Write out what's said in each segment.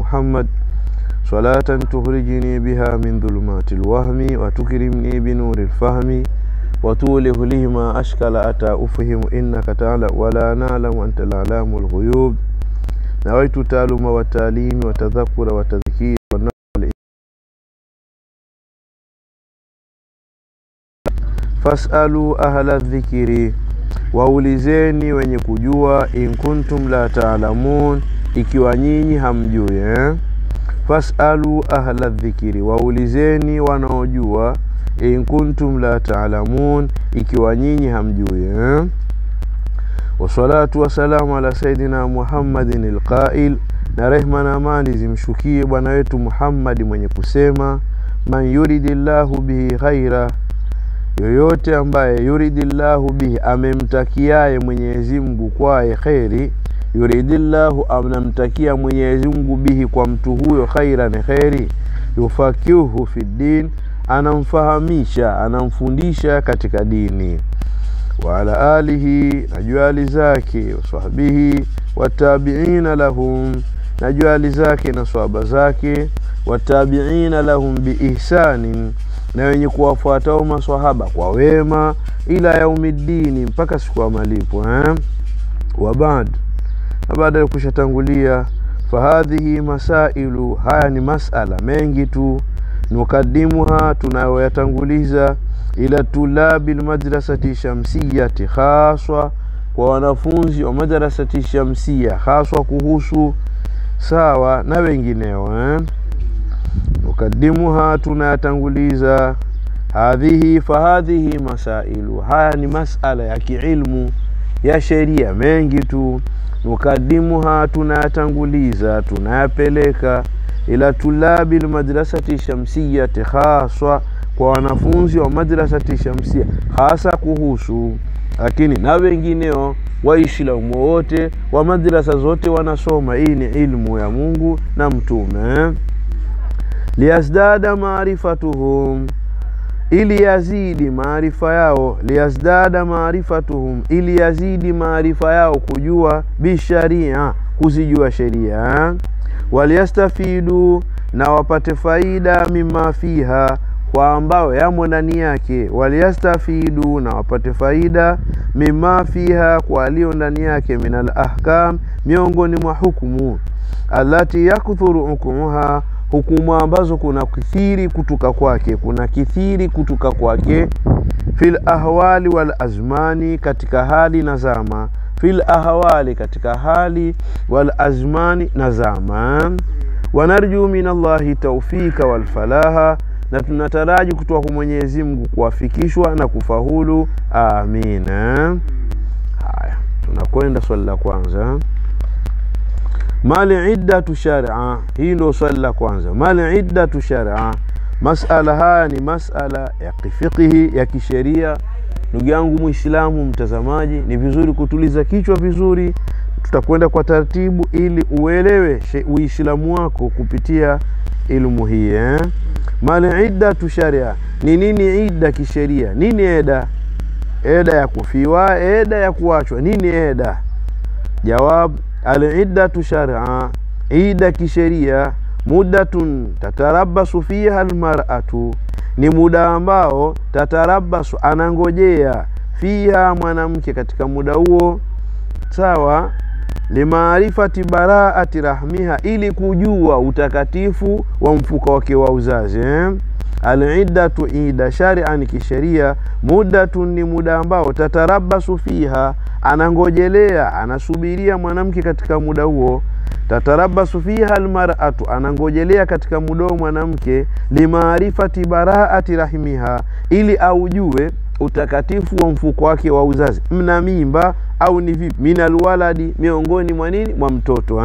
محمد صلاة تخرجني بها من ظلمات الوهم وتكرمني بنور الفهم وتوله لي ما أشكل أتى أفهم إنك تعلم ولا نعلم وأنت العلام الغيوب نويت تعلم والتعليم وتذكر وتذكير فاسألوا أهل الذكر waulizeni wenye kujua in kuntum la ta'lamun ikiwa nyinyi hamjui fasalu ahla dhikri waulizeni wanaojua in kuntum la ta'lamun ikiwa nyinyi hamjui wassalatu wassalamu ala sayidina Muhammadin alqa'il na rehma na amani zimshukie bwana wetu Muhammad mwenye kusema man yuridillahu bihi khaira yoyote ambaye yuridillahu bihi amemtakiaye Mwenyezi Mungu kwaye khairi yuridillahu amnamtakia Mwenyezi Mungu bihi kwa mtu huyo khairan khairi yufakihu fi din anamfahamisha anamfundisha katika dini wa ala alihi najwali zake wasahbihi watabi'ina lahum najwali zake na swahaba zake watabi'ina lahum biihsanin na wenye kuwafuata maswahaba kwa wema ila yaumiddini mpaka siku ya malipo wa baada ya kushatangulia fahadhihi masailu haya ni masala mengi tu nukadimuha tunayoyatanguliza ila tulabil madrasati shamsiyati khaswa kwa wanafunzi wa madrasati shamsia khaswa kuhusu sawa na wengineo nukadimuha tunayatanguliza fahadhihi masailu haya ni masala ya kiilmu ya sheria mengi tu nukadimuha tunayatanguliza tunayapeleka ila tulabil madrasati shamsiyati khaswa kwa wanafunzi wa madrasati shamsia hasa kuhusu lakini na wengineo waislamu wote wa madrasa zote wanasoma hii ni ilmu ya Mungu na mtume liyazdada maarifatuhum ili yazidi maarifa yao liyazdada maarifatuhum ili yazidi maarifa yao kujua bisharia kuzijua sheria waliyastafidu na wapate faida mimma fiha kwa ambao yamo ndani yake waliyastafidu na wapate faida mimma fiha kwa alio ndani yake minal ahkam miongoni mwa hukumu allati yakthuru hukumuha hukumu ambazo kuna kithiri kutoka kwake fil ahwali wal azmani katika hali na zama fil ahwali katika hali wal azmani na zama wanarju minallahi tawfika wal falaha na tunataraji kutoka kwa Mwenyezi Mungu kuwafikishwa na kufaulu amin haya tunakwenda swali la kwanza mali iddatu shar'a hii ndio swali la kwanza mali iddatu shar'a masala haya ni masala ya fiqhi ya kisheria ndugu yangu muislamu mtazamaji ni vizuri kutuliza kichwa vizuri tutakwenda kwa taratibu ili uelewe uislamu wako kupitia elimu hii mali iddatu shar'a ni nini idda kisheria nini eda ya kufiwa eda ya kuachwa nini eda jawab al-iddatu shar'a idda kisheria muddatun tatarabbasu fiha al-mar'atu ni muda ambao tatarabbasu anangojea fiha mwanamke katika muda huo sawa limaarifati bara'ati rahmiha ili kujua utakatifu wa mfuko wake wa uzazi al-iddatu idda shar'an kisheria muddatun ni muda ambao tatarabbasu fiha anangojelea anasubiria mwanamke katika muda huo tatarabbasu fiha almar'atu anangojelea katika muda huo mwanamke limaarifati bara'ati rahimiha ili aujue utakatifu wa mfuko wake wa uzazi mna mimba au ni vipi minal waladi miongoni mwa nini mwa mtoto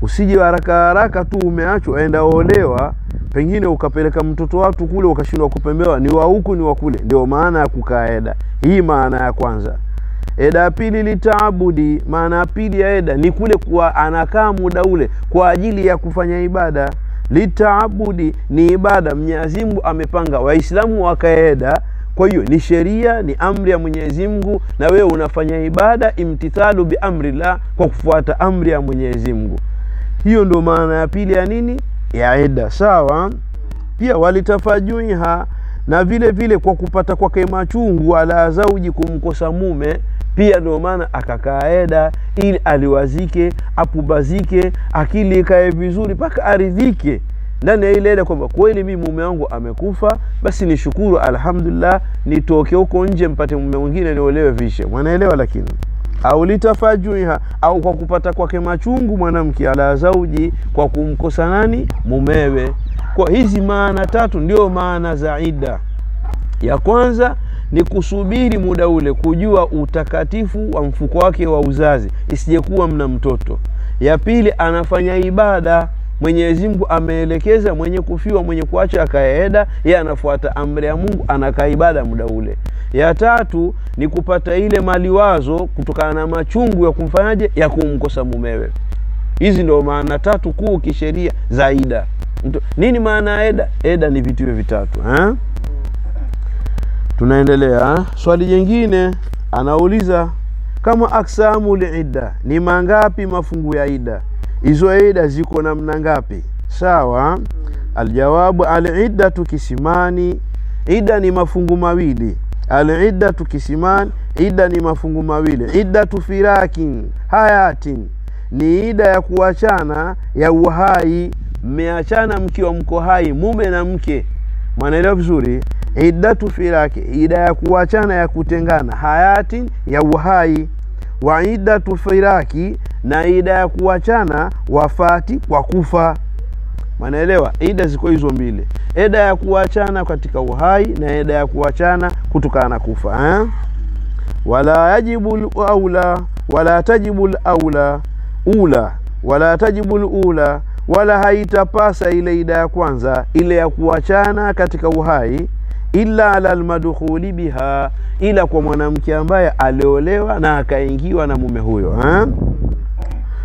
usije haraka tu umeachwa aenda olewa pengine ukapeleka mtoto watu kule ukashindwa kupembewa ni wa huku ni wa kule ndio maana ya kukaeda hii maana ya kwanza eda pili litaabudi maana pili ya eda ni kule kwa anakaa muda ule kwa ajili ya kufanya ibada litaabudi ni ibada Mwenyezi Mungu amepanga waislamu wakaeda kwa hiyo ni sheria ni amri ya Mwenyezi Mungu na wewe unafanya ibada imtithalu bi amrillah kwa kufuata amri ya Mwenyezi Mungu Hiyo ndo maana ya pili ya nini? Ya idda. Sawa. Pia walitafajuiha, na vile vile kwa kupata kwake machungu ala zauji, kumkosa mume, pia ndo maana akakaa idda ili aliwazike, apubazike, akili ikae vizuri paka aridhike ndani ya ile ile kwamba kweli mimi mume wangu amekufa, basi nishukuru alhamdulillah, nitoke huko nje mpate mume mwingine niolewe vishe. Mwanaelewa? Lakini au litafajuiha, au kwa kupata kwake machungu mwanamke ala zauji, kwa kumkosa nani? Mumewe. Kwa hizi maana tatu ndio maana za idda. Ya kwanza ni kusubiri muda ule, kujua utakatifu wa mfuko wake wa uzazi, isijekuwa mna mtoto. Ya pili, anafanya ibada, Mwenyezi Mungu ameelekeza mwenye kufiwa, mwenye kuacha akaeda, yeye anafuata amri ya Mungu, anakaa ibada muda ule. Ya tatu ni kupata ile maliwazo kutokana na machungu ya kumfanyaje, ya kumkosa mumewe. Hizi ndio maana tatu kuu kisheria za idda. Nini maana ya idda? Idda ni vitu hivi vitatu, Tunaendelea. Swali jingine anauliza, kama aksamul idda, ni mangapi mafungu ya idda? Hizo idda ziko namna ngapi? Sawa. Aljawabu, al-iddatu kisimani, idda ni mafungu mawili. Al-iddatu kisimani, idda ni mafungu mawili. Iddatu firakin hayatin, ni idda ya kuachana ya uhai, mmeachana mkiwa mko hai, mume na mke. Mwanaelewa vizuri? Iddatu firaki, idda ya kuachana ya kutengana, hayatin ya uhai. Wa iddatu firaki, na idda ya kuachana wafati kwa kufa. Mwanaelewa? Idda ziko hizo mbili, idda ya kuachana katika uhai na idda ya kuachana kutokana na kufa. Wala yajibu al-aula, wala tajibu al-aula ula, wala tajibu al-ula, wala haitapasa ile idda ya kwanza, ile ya kuachana katika uhai, illa ala almadkhuli biha, ila kwa mwanamke ambaye aliolewa na akaingiwa na mume huyo.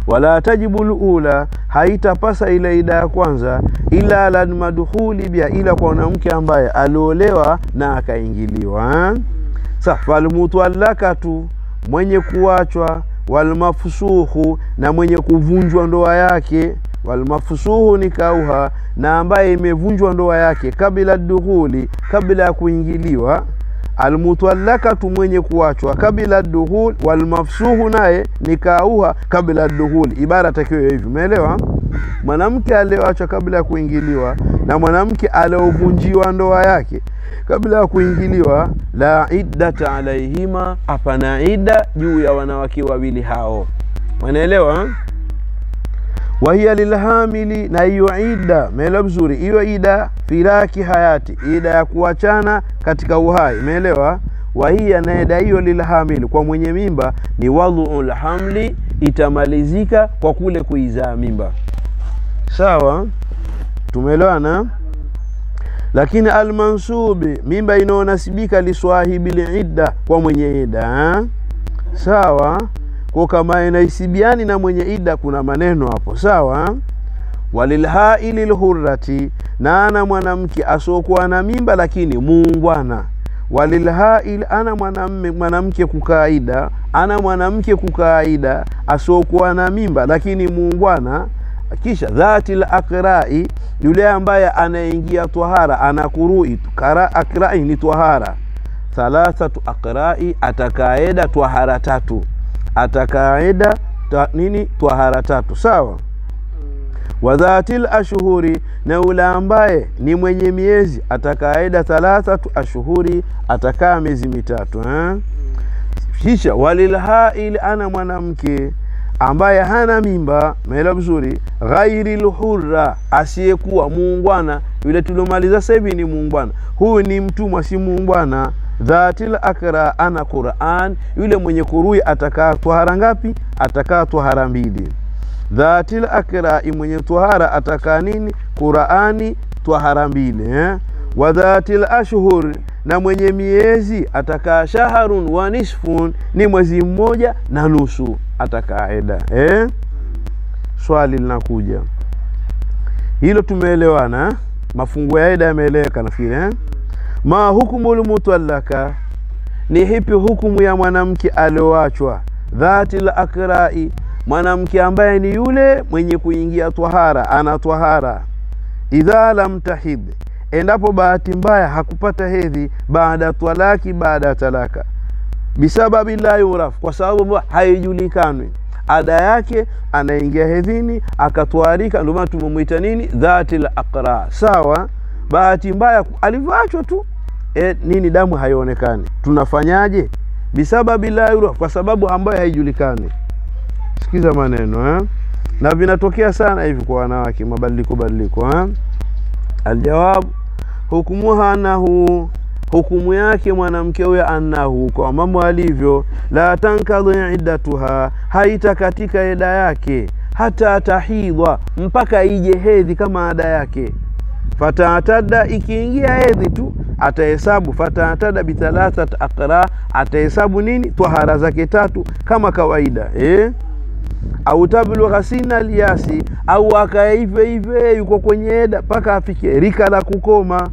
Wala tajibu al-ula, haitapasa ile idda ya kwanza, illa ala almadkhuli biha, ila kwa mwanamke ambaye aliolewa na akaingiliwa. Falmutallakatu, mwenye kuachwa, walmafsuhu, na mwenye kuvunjwa ndoa yake. Walmafsuhu nikauha, na ambaye imevunjwa ndoa yake, kabla dukhuli, kabla ya kuingiliwa. Almutallakatu, mwenye kuachwa, kabla dukhul, walmafsuhu naye nikauha kabla dukhul. Ibara takiwa hivi, umeelewa? Mwanamke aliyeachwa kabla ya kuingiliwa na mwanamke aliyovunjiwa ndoa yake kabla ya kuingiliwa, la iddata alaihima, hapana idda juu ya wanawake wawili hao. Wanaelewa? Wa hiya lilhamili, na hiyo idda mele mzuri, hiyo idda firaki hayati, idda ya kuachana katika uhai. Umeelewa? Wa hiya, na idda hiyo lilhamili, kwa mwenye mimba, ni wadhu'ul hamli, itamalizika kwa kule kuizaa mimba. Sawa? Tumeelewana? Lakini almansubi, mimba inaonasibika liswahibil idda, kwa mwenye idda. Sawa? Kwa kama inaisibiani na mwenye idda, kuna maneno hapo. Sawa? Walilhaili lhurrati, na ana mwanamke asokuwa na mimba lakini muungwana. Walilhaili, ana mwanamke kukaida, ana mwanamke kukaida asokuwa na mimba lakini muungwana. Kisha dhatil aqra'i, yule ambaye anaingia tahara, anakurui aqra'i ni tahara. Thalathatu aqra'i, atakaida tahara tatu, atakaida tahara tatu. Sawa? Wa dhatil ashhuri, na yule ambaye ni mwenye miezi, atakaida thalathatu ashhuri, atakaa miezi mitatu. Kisha walilhail, ana mwanamke ambaye hana mimba, maela vizuri, ghairi luhurra, asiyekuwa muungwana. Yule tulomaliza sasa hivi ni muungwana, huyu ni mtumwa, si muungwana. Dhatil akra, ana Qur'an, yule mwenye kurui atakaa tahara ngapi? Atakaa tahara mbili. Dhatil akra, mwenye tahara atakaa nini? Qur'ani tahara mbili. Wa dhatil ashhur, na mwenye miezi atakaa shahrun wa nisfun, ni mwezi mmoja na nusu atakaa idda. Swali linakuja hilo, tumeelewana? Mafungu ya idda yameeleweka nafikiri. Ma hukumul mutallaka, ni hipi hukumu ya mwanamke alioachwa? Dhatil akra'i, mwanamke ambaye ni yule mwenye kuingia tahara, ana tahara. Idha lam tahid, endapo bahati mbaya hakupata hedhi baada talaki, baada talaka, bisababi la yuraf, kwa sababu haijulikani ada yake, anaingia hedhini akatwarika, ndio maana tumumuita nini, dhatil aqra. Sawa, bahati mbaya alivyoachwa tu nini, damu haionekani, tunafanyaje? Bisababi la yuraf, kwa sababu ambayo haijulikani. Sikiza maneno na vinatokea sana hivi kwa wanawake, mabadiliko Aljawab, hukumuha annahu, hukumu yake mwanamke huyo annahu, kwa mambo alivyo, la tankadhi iddatuha, haita katika eda yake, hata tahidha, mpaka ije hedhi kama ada yake. Fataatada, ikiingia hedhi tu atahesabu, fataatada bi thalathat aqra, atahesabu nini, tahara zake 3 kama kawaida. Au tablu ghasina liasi, au akaive yuko kwenye eda paka afike rika la kukoma,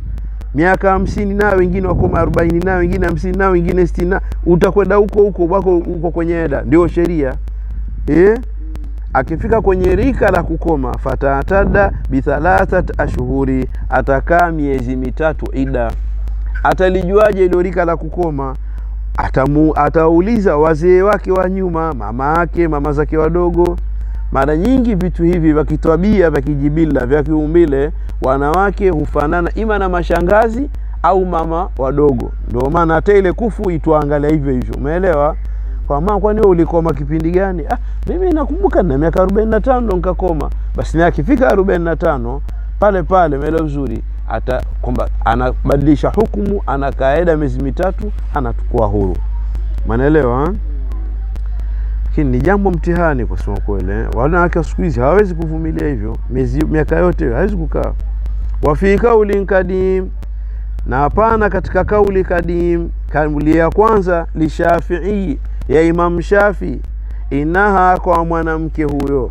miaka 50 na wengine wakoma 40 na wengine 50 na wengine 60, utakwenda huko wako uko kwenye eda, ndio sheria. Akifika kwenye rika la kukoma, fataatada bi thalathat ashhuri, atakaa miezi 3 ida. Atalijuaje ile rika la kukoma? Atauliza wazee wake wa nyuma, mama zake wadogo. Mara nyingi vitu hivi vya kitabia, vya kijibila, vya kiumbile, wanawake hufanana ima na mashangazi au mama wadogo. Ndio maana hata ile kufu ituangalia hivyo. Umeelewa? Kwa maana kwani wewe ulikoma kipindi gani? Mimi nakumbuka na miaka 45 ndo nikakoma. Basi na akifika 45 pale mele uzuri, hata kwamba anabadilisha hukumu, ana kaida miezi 3, anatukua huru. Manaelewa? Lakini ni jambo mtihani kwa sababu kweli wanawake siku hizi hawezi kuvumilia hivyo miaka yote, hawezi kukaa. Wa fi kauli kadim, na hapana katika kauli kadim, kauli ya kwanza li Shafi'i, ya Imam Shafi, inaha, kwa mwanamke huyo,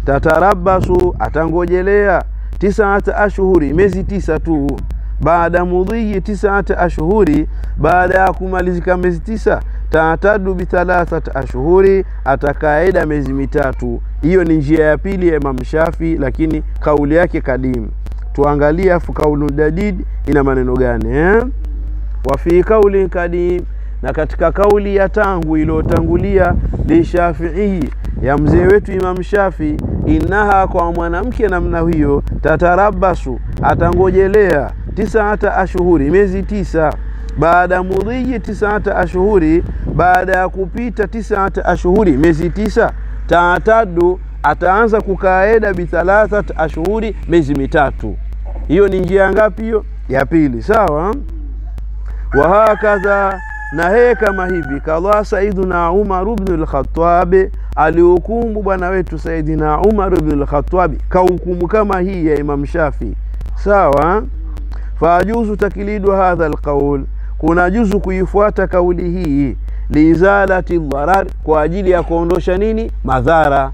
tatarabasu, atangojelea 9 ashhuri, miezi 9 tu, baada mudhi 9 ashhuri, baada ya kumalizika miezi 9, taatadu bi 3 ashhuri, atakaida miezi 3. Hiyo ni njia ya pili ya Imam Shafi, lakini kauli yake kadim. Tuangalia kaulu jadid ina maneno gani. Wa fi kauli kadim, na katika kauli ya tangu iliyotangulia li Shafi'i, ya mzee wetu Imam Shafi, inaha, kwa mwanamke namna hiyo, tatarabasu, atangojelea 9 ashhuri, miezi 9, baada mudhi 9 ashhuri, baada ya kupita 9 ashhuri, miezi 9, taatadu, ataanza kukaeda bi 3 ashhuri, miezi 3. Hiyo ni njia ngapi hiyo? Ya pili. Sawa. Wa hakadha, na kama hivi kala Saidina Umar ibn al-Khattab, alihukumu bwana wetu Saidina Umar ibn al-Khattab kahukumu kama hii ya Imam Shafi. Sawa. Fajuzu taklidu hadha al-qawl, kuna juzu kuifuata kauli hii, liizalati dharar, kwa ajili ya kuondosha nini, madhara,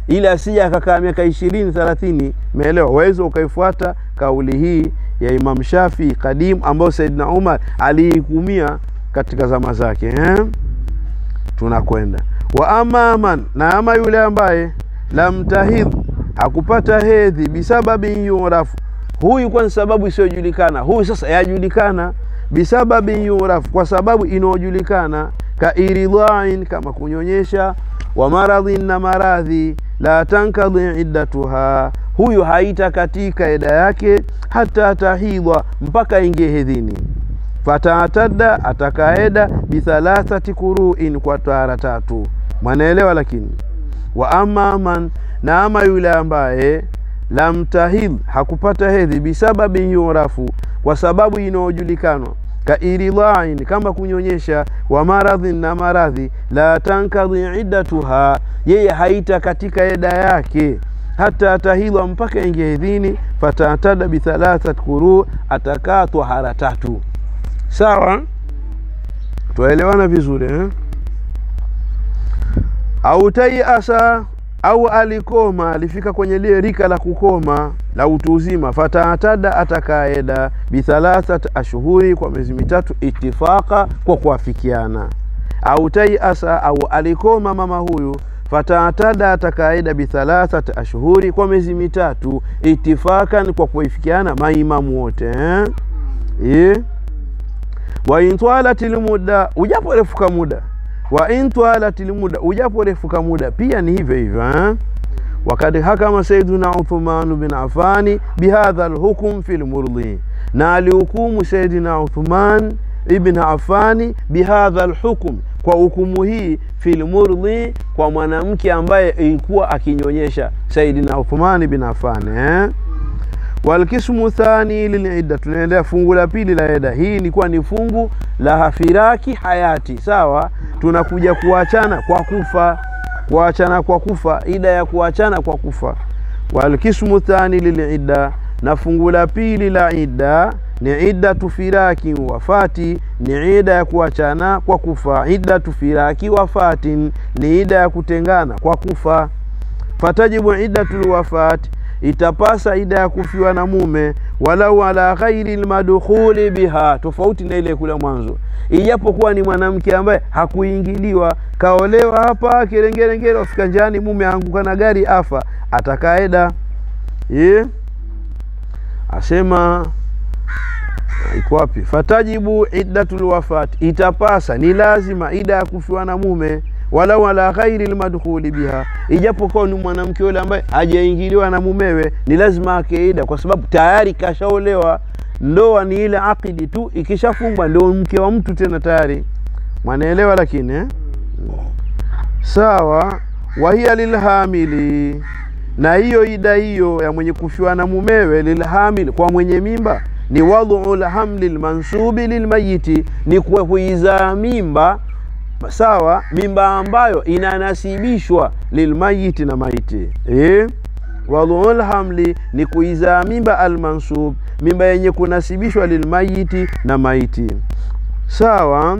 ili asije akakaa miaka 20 30. Umeelewa? Waweza ukaifuata kauli hii ya Imam Shafi kadim, ambao Saidina Umar alihukumia katika zama zake. Tunakwenda wa amaman, na ama yule ambaye lam tahid, akupata hedhi bisababi yurafu, huyu kwa sababu isiyojulikana, huyu sasa yajulikana, bisababi yurafu, kwa sababu inayojulikana, ka iridhain, kama kunyonyesha, wa maradhin, na maradhi, la tankadhi iddatuha, huyu haita katika eda yake, hata tahidha, mpaka ingie hedhini. Fataatada, atakaeda bi 3 kuru'in, kwa tahara 3. Mwanaelewa? Lakini wa amma man, na ama yule ambaye lam tahid, hakupata hedhi bisababi yurafu, kwa sababu inayojulikana, ka iridhain, kama kunyonyesha, wa maradhin, na maradhi, la tankadhi iddatuha, yeye haita katika eda yake, hata tahidha, mpaka ingie hedhini. Fataatada bi 3 kuru', atakaa tahara 3. Sawa? Tuelewana vizuri Au tayasa, au alikoma, alifika kwenye lile rika la kukoma la utu uzima, fataatada, atakaeda bi 3 ashhuri, kwa miezi 3, ittifaka, kwa kuafikiana. Au tayasa, au alikoma mama huyu, fataatada atakaida bi3 ashhuri, kwa miezi mitatu, itifakan, kwa kuifikiana maimamu wote. Wa intwalatil mudda, ujaporefuka muda. Wa intwalatil mudda, ujaporefuka muda pia ni hivyo hivyo. Wakad hakama Sayyiduna Uthman bin Affan bihadha alhukm fil murdi, na alihukumu Sayyidina Uthman ibn Affan bihadha alhukm, kwa hukumu hii, fil murdi, kwa mwanamke ambaye ilikuwa akinyonyesha, Sayyidina Uthman ibn Affan. Walkismu thani lilidda, tunaendelea fungu la pili la ida. Hii ilikuwa ni fungu la hafiraki hayati, sawa. Tunakuja kuachana kwa kufa, kuachana kwa kufa, ida ya kuachana kwa kufa. Walkismu thani lilidda, na fungu la pili la ida ni idda tufiraki wafati, ni ida ya kuachana kwa kufa. Idda tufiraki wafati ni ida ya kutengana kwa kufa. Fatajibu iddatul wafati, itapasa ida ya kufiwa na mume, walau ala ghairi almadkhuli biha, tofauti na ile kula mwanzo. Ijapokuwa ni mwanamke ambaye hakuingiliwa, kaolewa hapa kirengerengere, afika njani mume anguka na gari afa, atakaeda. Asema iko wapi? Fatajibu iddatul wafat, itapasa, ni lazima ida ya kufiwa na mume, walau ala ghairi almadkhuli biha, ijapokuwa ni mwanamke yule ambaye hajaingiliwa na mumewe, ni lazima akeida, kwa sababu tayari kashaolewa. Ndoa ni ile akidi tu, ikishafungwa ndio mke wa mtu tena tayari. Mwanaelewa? Lakini sawa. Wa hiya lilhamili, na hiyo ida hiyo ya mwenye kufiwa na mumewe, lilhamili, kwa mwenye mimba, ni wad'ul hamli almansubi lilmayiti, ni kuizaa mimba, sawa, mimba ambayo inanasibishwa lilmayiti, na maiti. Wad'ul hamli ni kuizaa mimba almansub, mimba yenye kunasibishwa lilmayiti, na maiti, sawa.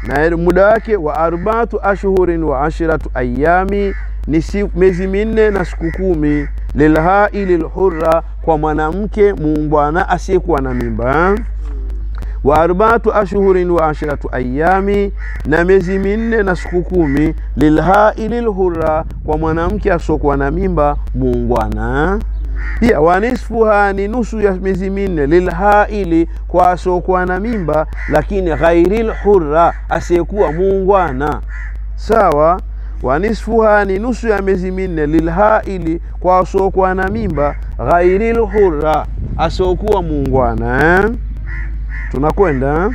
Na muda wake wa 4 ashhurin wa 10 ayami, ni miezi 4 na siku 10, lilhaili alhurra, kwa mwanamke muungwana asiyekuwa na mimba. Wa 4 ashhurin wa 10 ayami, na miezi 4 na siku 10, lilhaili alhurra, kwa mwanamke asiyokuwa na mimba muungwana. Pia wa nisfuha, ni nusu ya miezi 4, lilhaili, kwa asiyokuwa na mimba, lakini ghairil hurra, asiyekuwa muungwana, sawa. Wa nisfuha, ni nusu ya miezi 4, lilhaili, kwa asiyokuwa na mimba, ghairil hurra, asiyokuwa muungwana. Tunakwenda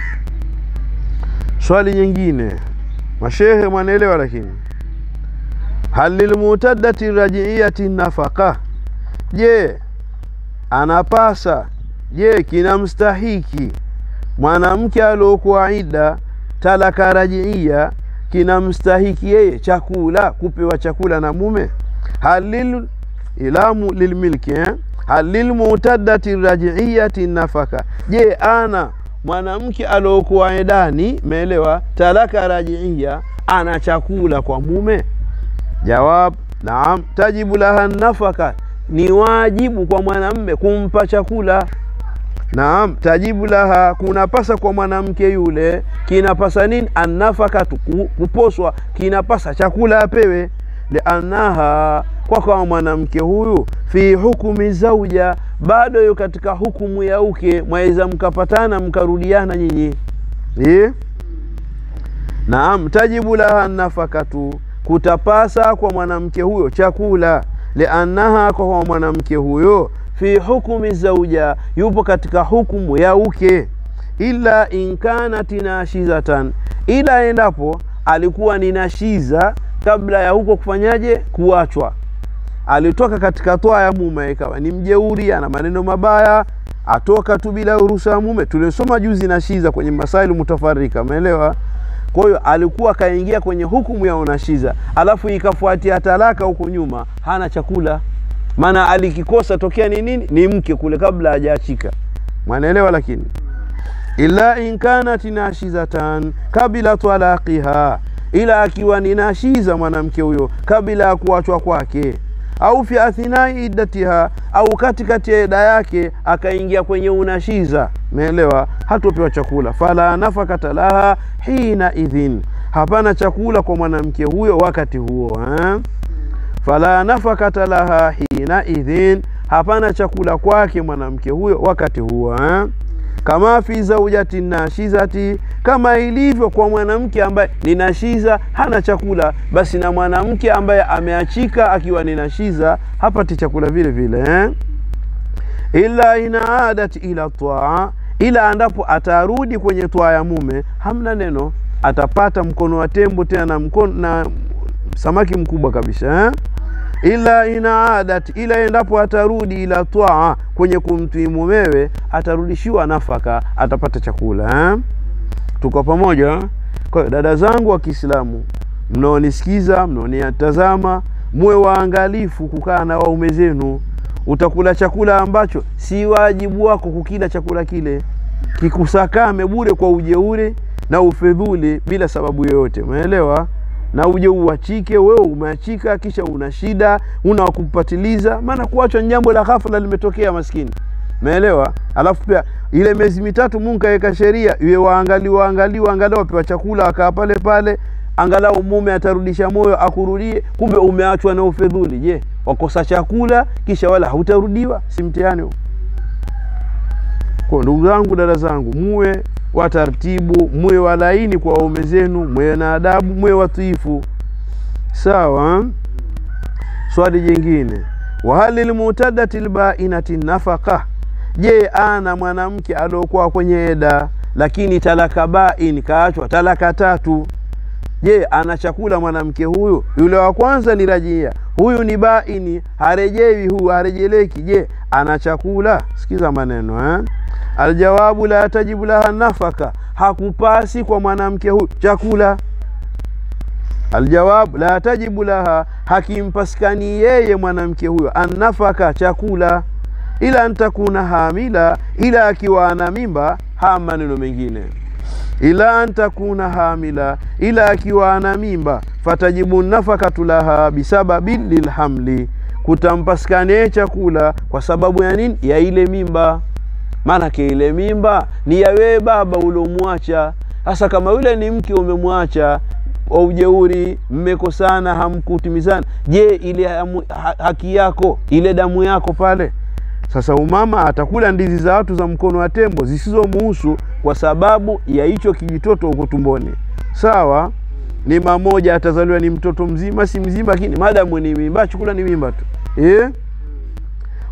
swali nyingine, mashehe mwanaelewa. Lakini halil mutaddati rajiiyati nafaqa, je anapasa, je kinamstahiki mwanamke aliyokuwa ida talaka rajiia, kinamstahiki yeye chakula, kupewa chakula na mume? Halil ilamu lilmilki, halil mutaddati rajiiyati nafaqa, je ana mwanamke aliyokuwa idani, meelewa, talaka rajiia, ana chakula kwa mume? Jawab, naam. Tajibu laha nafaka, ni wajibu kwa mwanamume kumpa chakula. Naam, tajibu laha, kunapasa kwa mwanamke yule, kinapasa nini? Annafaka, kuposwa, kinapasa chakula apewe. Liannaha, kwa mwanamke huyu, fi hukumi zauja, bado yuko katika hukumu ya uke, mwaweza mkapatana mkarudiana nyinyi. Naam, tajibu laha nafakatu, kutapasa kwa mwanamke huyo chakula. Liannaha, kwa mwanamke huyo, fi hukumi zauja, yupo katika hukumu ya uke. Illa in kanat nashizatan, ila endapo alikuwa ni nashiza kabla ya huko kufanyaje, kuachwa. Alitoka katika toa ya mume, ikawa ni mjeuri, ana maneno mabaya, atoka tu bila ruhusa ya mume. Tulisoma juzi nashiza kwenye masailu mutafarrika, umeelewa? Kwa hiyo alikuwa kaingia kwenye hukumu ya unashiza, alafu ikafuatia talaka huko nyuma, hana chakula. Maana alikikosa tokea ni nini? Ni mke kule kabla hajaachika. Mwanaelewa? Lakini illa in kanat nashizatan kabla talaqiha, ila akiwa ni nashiza mwanamke huyo kabla ya kuachwa kwake, au fi athnai iddatiha, au katikati ya ida yake akaingia kwenye unashiza, umeelewa, hatopewa chakula. Fala nafakata laha hina idhin, hapana chakula kwa mwanamke huyo wakati huo. Fala nafakata laha hina idhin, hapana chakula kwake mwanamke huyo wakati huo. Kama fi zawjati nashizati, kama ilivyo kwa mwanamke ambaye ni nashiza hana chakula, basi na mwanamke ambaye ameachika akiwa ni nashiza hapati chakula vile vile. Illa inaadat ila taa, ila andapo atarudi kwenye taa ya mume, hamna neno, atapata mkono wa tembo tena mkono na samaki mkubwa kabisa. Ila inaadat, ila endapo atarudi ila taa, kwenye kumtii mumewe, atarudishiwa nafaka, atapata chakula. Tuko pamoja? Kwa hiyo dada zangu wa Kiislamu mnaonisikiza, mnaonitazama, muwe waangalifu kukaa na waume zenu. Utakula chakula ambacho si wajibu wako kukila chakula kile, kikusakame bure kwa ujeuri na ufedhuli bila sababu yoyote. Umeelewa? Na uje uachike, wewe umeachika kisha una shida, una wakupatiliza, maana kuachwa jambo la ghafla limetokea maskini. Umeelewa? Alafu pia ile miezi mitatu Mungu kaweka sheria iwe waangaliwa angalau wapewa chakula wakaa pale pale, angalau mume atarudisha moyo akurudie, kumbe umeachwa na ufedhuli. Je, wakosa chakula kisha wala hautarudiwa? Si mtihani huo? Kwa ndugu zangu, dada zangu, muwe wa taratibu, muwe walaini kwa waume zenu, muwe na adabu, muwe watiifu. Sawa? Swali jingine, wa halil mutadati albainati nafaqa, je ana mwanamke aliokuwa kwenye eda lakini talaka bain, kaachwa talaka 3, je ana chakula mwanamke huyu? Yule wa kwanza ni rajia, huyu ni baini, harejewi, huyu harejeleki. Je ana chakula? Sikiza maneno. Aljawabu la tajibu laha nafaka, hakupasi kwa mwanamke huyu chakula. Aljawab la tajibu laha, hakimpasikani yeye mwanamke huyo annafaka chakula, ila antakuna hamila, ila akiwa ana mimba. Maneno mengine, ila antakuna hamila, ila akiwa ana mimba, fatajibu nafakatu laha bisababi lilhamli, kutampasikani chakula kwa sababu ya nini? Ya ile mimba. Maana ile mimba ni ya wewe baba ulomwacha. Sasa kama yule ni mke umemwacha kwa ujeuri, mmekosana, hamkutimizana, je ile haki yako, ile damu yako pale? Sasa umama atakula ndizi za watu za mkono wa tembo zisizomuhusu kwa sababu ya hicho kijitoto huko tumboni. Sawa? Ni mamoja atazaliwa ni mtoto mzima si mzima, lakini madamu ni mimba, chukula ni mimba tu.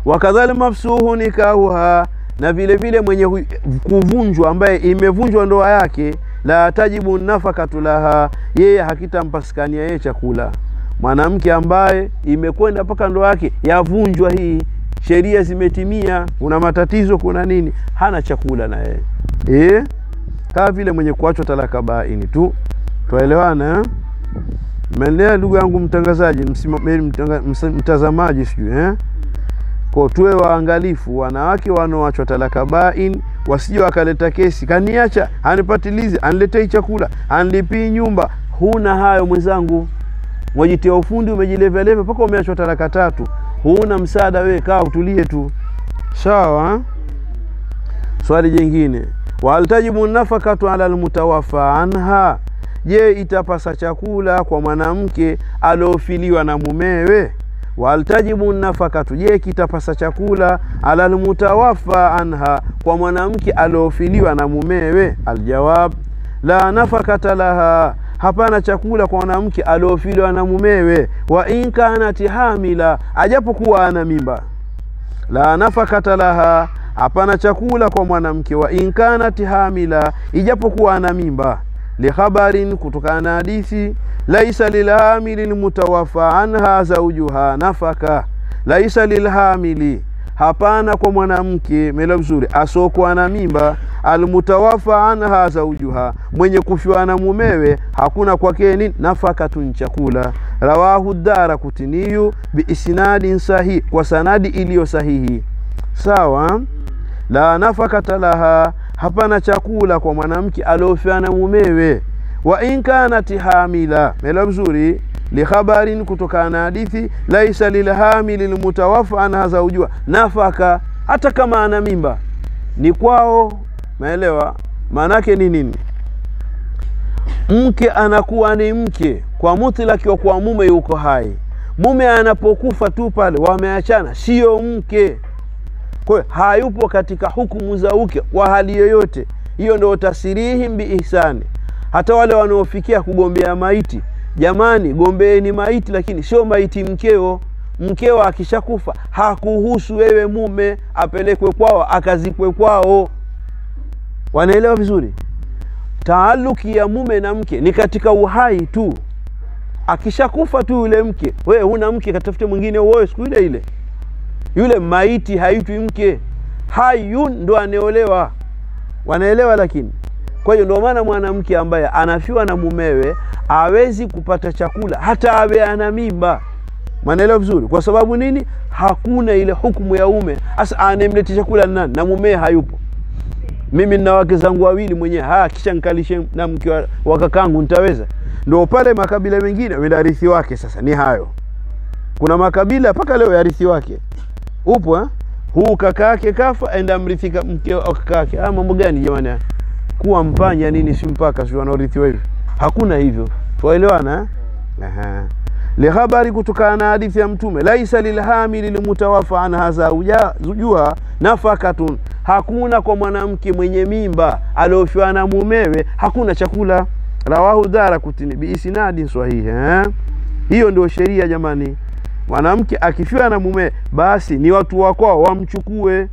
Wakadhali mafsuhu nikahuha, na vile vile mwenye kuvunjwa ambaye imevunjwa ndoa yake, la tajibu nafakatu laha, yeye hakitampasikania yeye chakula. Mwanamke ambaye imekwenda mpaka ndoa yake yavunjwa, hii sheria zimetimia, kuna matatizo, kuna nini, hana chakula na yeye. Kama vile mwenye kuachwa talaka baini tu. Tuelewana? Mmenea ndugu yangu mtangazaji, mtazamaji sijui kwa tuwe waangalifu, wanawake wanaoachwa talaka bain wasije wakaleta kesi, kaniacha, hanipatilizi, aniletei chakula, anilipi nyumba. Huna hayo mwenzangu, wajitia ufundi, umejileveleve mpaka umeachwa talaka 3, huna msaada wewe, kaa utulie tu. Sawa? Swali jingine, wa altajibu nafakatu ala almutawafa anha, je itapasa chakula kwa mwanamke aliofiliwa na mumewe? Wa altajibu nafakatu, je kitapasa chakula ala almutawafa anha kwa mwanamke aliofiliwa na mumewe? Aljawab la nafakata laha, hapana chakula kwa mwanamke aliofiliwa na mumewe. Wa in kanat hamila, ajapokuwa ana mimba. La nafakata laha, hapana chakula kwa mwanamke wa in kanat hamila, ijapokuwa ana mimba. Li khabarin, kutokana na hadithi, laisa lilhamili almutawafa anha zawjuha nafaka. Laisa lilhamili, hapana kwa mwanamke mela mzuri asoko ana mimba, almutawafa anha zawjuha, mwenye kufiwa na mumewe, hakuna kwake nini? Nafakatun, chakula. Rawahu Daraqutni bi isnadin sahih, kwa sanadi iliyo sahihi. Sawa? La nafakata laha, hapana chakula kwa mwanamke aliofiwa na mumewe. Wa in kanat hamila, mela mzuri, li khabarin, kutokana na hadithi, laisa lilhamili almutawafa anha zawjuha nafaka, hata kama ana mimba ni kwao. Maelewa maana yake ni nini? mke anakuwa ni mke kwa mutlaki wa kwa mume yuko hai. Mume anapokufa tu pale wameachana, sio mke. Kwa hiyo hayupo katika hukumu za uke kwa hali yoyote. Hiyo ndio tasirihi bi ihsani. Hata wale wanaofikia kugombea maiti, jamani gombeeni maiti lakini sio maiti mkeo. Mkeo akishakufa hakuhusu wewe mume apelekwe kwao akazikwe kwao. Wanaelewa vizuri? Taaluki ya mume na mke ni katika uhai tu. Akishakufa tu yule mke, wewe huna mke, katafute mwingine uoe siku ile ile. Yule maiti haitwi mke, hayun ndo aneolewa. Wanaelewa? Lakini kwa hiyo ndio maana mwanamke ambaye anafiwa na mumewe hawezi kupata chakula hata awe ana mimba. Wanaelewa vizuri? Kwa sababu nini? Hakuna ile hukumu ya ume. Asa anemlete chakula nani na mumewe hayupo? Mimi nina wake zangu wawili mwenyewe, kisha nikalishe na mke wa kakangu nitaweza? Ndio pale makabila mengine wendarithi wake. Sasa ni hayo, kuna makabila paka leo yarithi wake upo. Huu kaka yake kafa enda mrithika mke wa kaka yake. Mambo gani jamani? Kuwa mpanya nini si mpaka si wanaorithiwa hivyo? Hakuna hivyo. Tuelewana? Li habari kutokana na hadithi ya Mtume, laisa lilhamili limutawafa an hadha ujuha nafakatun, hakuna kwa mwanamke mwenye mimba aliofiwa na mumewe hakuna chakula. Rawahu Daraqutni bi isnadi sahihi. Hiyo ndio sheria jamani. Mwanamke akifiwa na mume basi ni watu wako wamchukue.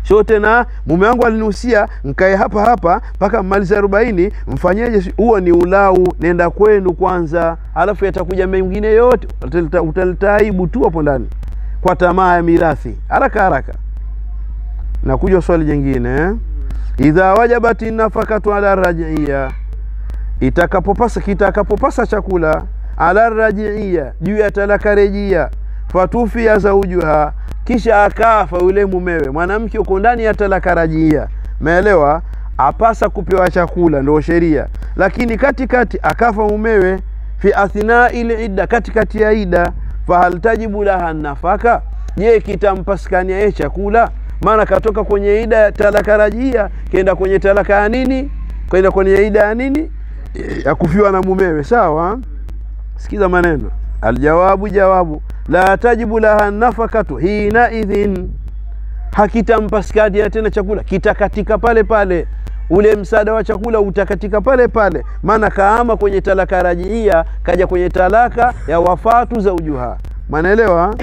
Sio tena mume wangu alinusia nikae hapa mpaka mmaliza 40 mfanyeje? Huo ni ulau, nenda kwenu kwanza, alafu yatakuja mengine yote utaltaibu tu hapo ndani kwa tamaa ya mirathi haraka. Na kuja swali jingine, idha wajabati nafakatu ala raj'iyya, itakapopasa chakula ala raj'iyya, juu ya talaka rejia, fatufi ya zawjuha, kisha akafa yule mumewe. Mwanamke uko ndani ya talaka rajia, umeelewa? Apasa kupewa chakula, ndio sheria. Lakini katikati akafa mumewe, fi athna ile idda, katikati ya idda, fa hal tajibu laha nafaka, je kitampasikania yeye chakula? Maana katoka kwenye idda ya talaka rajia kaenda kwenye talaka ya nini, kaenda kwenye idda ya nini, ya kufiwa na mumewe. Sawa? Sikiza maneno. Jawabu la tajibu laha nafakatu hina idhin, hakitampasikania tena chakula, kitakatika pale. Ule msaada wa chakula utakatika pale. Maana kaama kwenye talaka rajia kaja kwenye talaka ya wafatu za ujuha. Manaelewa?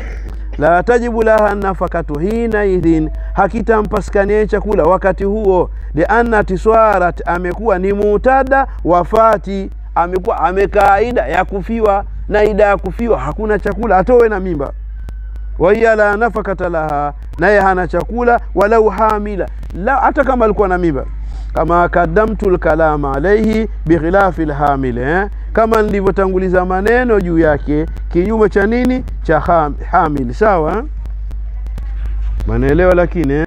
La tajibu laha nafakatu hina idhin, hakitampasikania chakula wakati huo. Lianna tiswarat, amekuwa ni mutada wafati, amekuwa amekaa ida ya kufiwa, na ida ya kufiwa hakuna chakula, atowe na mimba. Wa hiya la nafakata laha, naye hana chakula, walau hamila, la hata kama alikuwa na mimba. Kama kadamtul kalama alayhi bikhilafi alhamil, kama nilivyotanguliza maneno juu yake kinyume cha nini, cha hamil. Sawa? Manaelewa? Lakini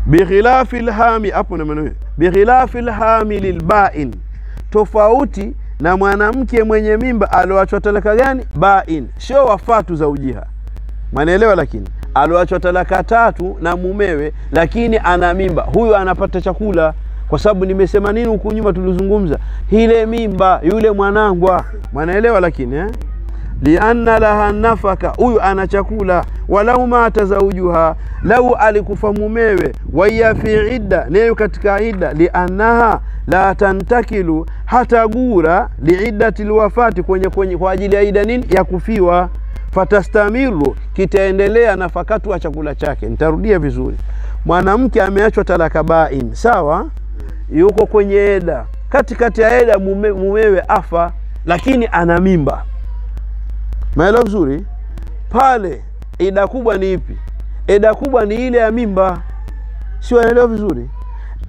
bikhilafi alhamil, hapo na maneno bikhilafi alhamil albain, tofauti na mwanamke mwenye mimba aloachwa talaka gani? Bain, sio wafatu za ujiha. Manaelewa? Lakini aloachwa talaka 3 na mumewe lakini ana mimba, huyu anapata chakula. Kwa sababu nimesema nini huku nyuma tulizungumza, ile mimba yule mwanangwa. Manaelewa? Lakini lianna laha nafaka, huyu ana chakula. Walau mata zawjuha, lau alikufa mumewe, wa ya fi idda, nayo katika idda, liannaha la tantakilu, hata gura liiddati alwafati, kwenye kwa ajili ya idda nini, ya kufiwa. Fatastamiru, kitaendelea nafakatu wa chakula chake. Nitarudia vizuri. Mwanamke ameachwa talaka bain, sawa? Yuko kwenye eda, katikati ya eda mumewe afa, lakini ana mimba. Maelewa vizuri? Pale eda kubwa ni ipi? Eda kubwa ni ile ya mimba. Sio? Anaelewa vizuri?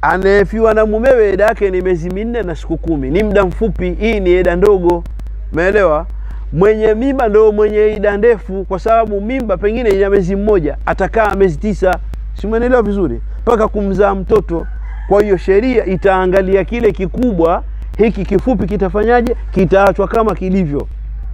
Anefiwa na mumewe eda yake ni miezi 4 na siku 10, ni muda mfupi. Hii ni eda ndogo. Umeelewa? Mwenye mimba ndio mwenye ida ndefu, kwa sababu mimba pengine ina miezi 1, atakaa miezi 9. Si umeelewa vizuri? Mpaka kumzaa mtoto. Kwa hiyo sheria itaangalia kile kikubwa, hiki kifupi kitafanyaje, kitaachwa kama kilivyo.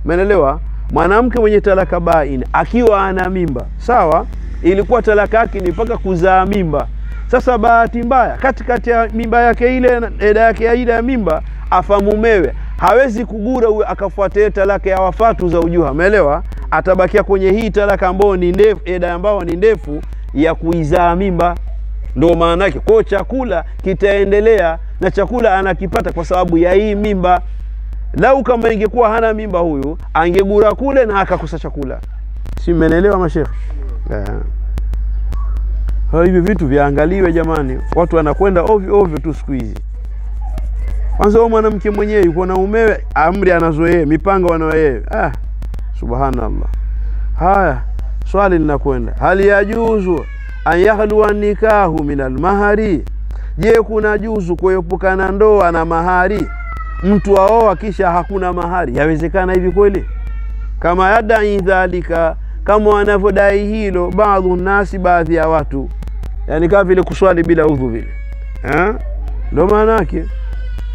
Umeelewa? Mwanamke mwenye talaka bain akiwa ana mimba, sawa, ilikuwa talaka yake ni mpaka kuzaa mimba, Sasa bahati mbaya katikati ya mimba yake ile eda yake ile ya mimba afamumewe, hawezi kugura uwe akafuatia talaka ya wafatu za ujuha, umeelewa? Atabakia kwenye hii talaka ambayo ni ndefu, eda ambayo ni ndefu ya kuizaa mimba. Ndio maana yake kwa chakula kitaendelea na chakula anakipata kwa sababu ya hii mimba. Lau kama ingekuwa hana mimba huyu angegura kule na akakosa chakula. Si mmeelewa mashekhi? Hivi vitu viangaliwe jamani. Watu wanakwenda ovyo ovyo tu siku hizi. Kwanza huyo mwanamke mwenyewe yuko na umewe, amri anazoea, mipango anayoyeye. Subhanallah. Haya, swali linakwenda. Hali yajuzu an yakhluwa nikahu min almahari? Je, kuna juzu kuepukana ndoa na mahari? Mtu aoa kisha hakuna mahari, yawezekana hivi kweli? Kama yadai dhalika, kama wanavyodai hilo baadhi nasi, baadhi ya watu, yani kama vile kuswali bila udhu vile. Ndio maana yake.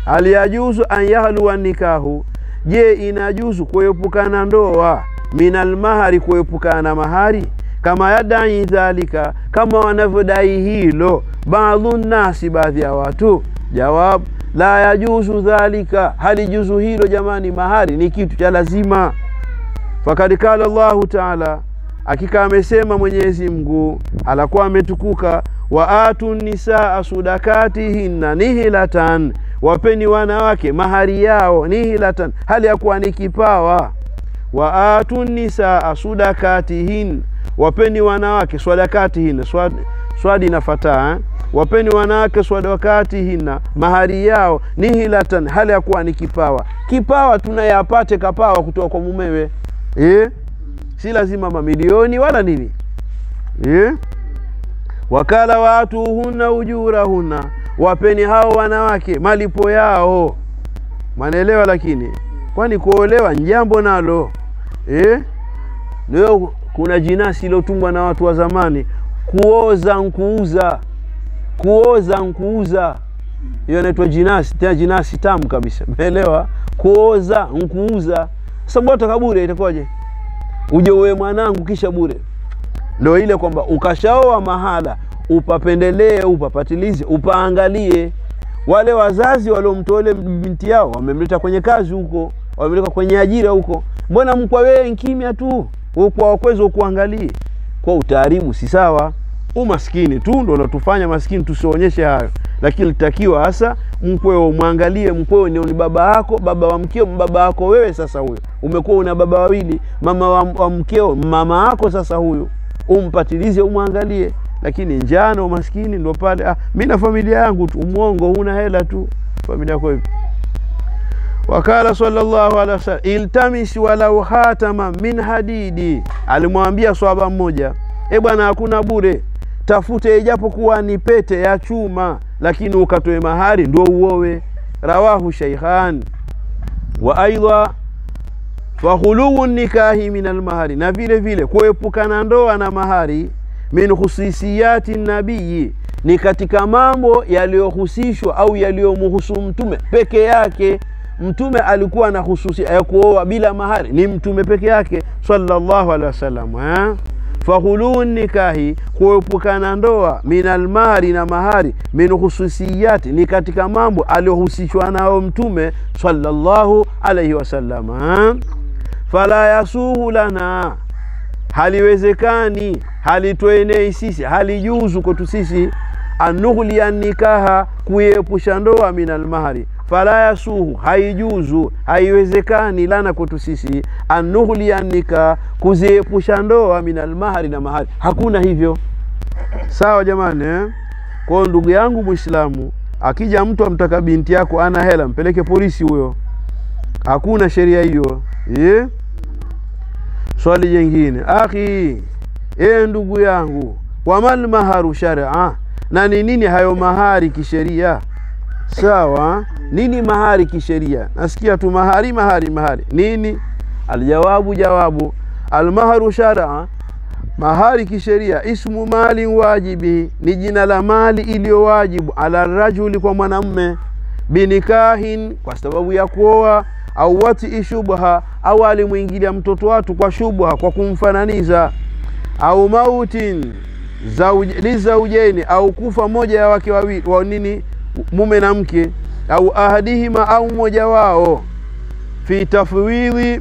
Hali yajuzu an yakhluwa nikahu, je inajuzu kuepukana ndoa min almahari, kuepukana mahari? Kama yadai dhalika, kama wanavyodai hilo baadhi nasi, baadhi ya watu. Jawab, la yajuzu dhalika, hali juzu hilo jamani. Mahari ni kitu cha lazima. Fakad kala Allahu Ta'ala, hakika amesema Mwenyezi Mungu alakuwa ametukuka, wa atu nisaa sudakatihinna nihilatan, wapeni wanawake mahari yao nihilatan, hali ya kuwa ni kipawa. Wa atu nisaa sudakatihin, wapeni wanawake swadakatihin, swadi na fataa, wapeni wanawake swadakatihin, mahari yao nihilatan, hali ya kuwa ni kipawa. Kipawa tunayapate kapawa kutoka kwa mumewe. Si lazima mamilioni wala nini. Wakala watuhunna ujurahunna, wapeni hao wanawake malipo yao. Manaelewa? Lakini kwani kuolewa njambo nalo leo kuna jinasi iliyotungwa na watu wa zamani, kuoza nkuuza. Kuoza nkuuza, hiyo inaitwa jinasi, tena jinasi tamu kabisa. Umeelewa? Kuoza nkuuza. Sasa mbona kabure itakuwaje? Uje wewe mwanangu kisha bure. Ndio ile kwamba ukashaoa mahala upapendelee, upapatilize, upaangalie. Wale wazazi waliomtole binti yao wamemleta kwenye kazi huko, wamemleta kwenye ajira huko, mbona mkwa wewe nkimya tu? Kwa wakwezo kuangalie kwa utaharibu, si sawa. Umaskini tu ndio unatufanya maskini tusionyeshe hayo. Lakini litakiwa hasa mkweo muangalie, mkweo ni baba yako, baba wa mkeo, baba yako wewe. Sasa huyo umekuwa una baba wawili, mama wa mkeo, mama yako. Sasa huyo umpatilize, umwangalie. Lakini njano umaskini ndio pale, mimi na familia yangu tu, muongo, huna hela tu, familia yako hivi. Wakala sallallahu alaihi wasallam, iltamis walau hatama min hadidi, alimwambia swahaba mmoja, bwana hakuna bure, tafute ijapo kuwa ni pete ya chuma, lakini ukatoe mahari ndio uowe. Rawahu shaykhan. Wa aidha fa khuluun nikahi min almahari, na vile vile kuepukana ndoa na mahari, min khususiyati nabii, ni katika mambo yaliyohusishwa au yaliyomhusu mtume peke yake. Mtume alikuwa na hususi ya kuoa bila mahari, ni mtume peke yake sallallahu alaihi wasallam. Fahulun nikahi, kuepukana ndoa, min almahari, na mahari, min khususiyati, ni katika mambo aliyohusishwa nao mtume sallallahu alaihi wasallam. Fala yasuhu lana, haliwezekani, halituenei sisi, halijuzu kwetu sisi, anughli an-nikaha, kuepusha ndoa, min almahari. Fala yasuhu, haijuzu, haiwezekani lana kwetu sisi, anughli an-nikah, kuziepusha ndoa, min almahari, na mahari. Hakuna hivyo. Sawa jamani? Kwa ndugu yangu Muislamu, akija mtu amtaka binti yako ana hela, mpeleke polisi huyo. Hakuna sheria hiyo. Swali jingine, akhi, ndugu yangu, wamal maharu shar'a, na nini hayo mahari kisheria? Sawa, nini mahari kisheria? Nasikia tu mahari nini? Jawabu, almaharu shar'a, mahari kisheria, ismu mali wajibi, ni jina la mali iliyo wajibu, ala rajuli, kwa mwanamume, binikahin, kwa sababu ya kuoa, au wati shubha, au alimuingilia mtoto watu kwa shubha, kwa kumfananiza, au mautin, lizaujaini, au kufa moja ya wake wawili wa nini, mume na mke, au ahadihima, au mmoja wao, fi tafwidhi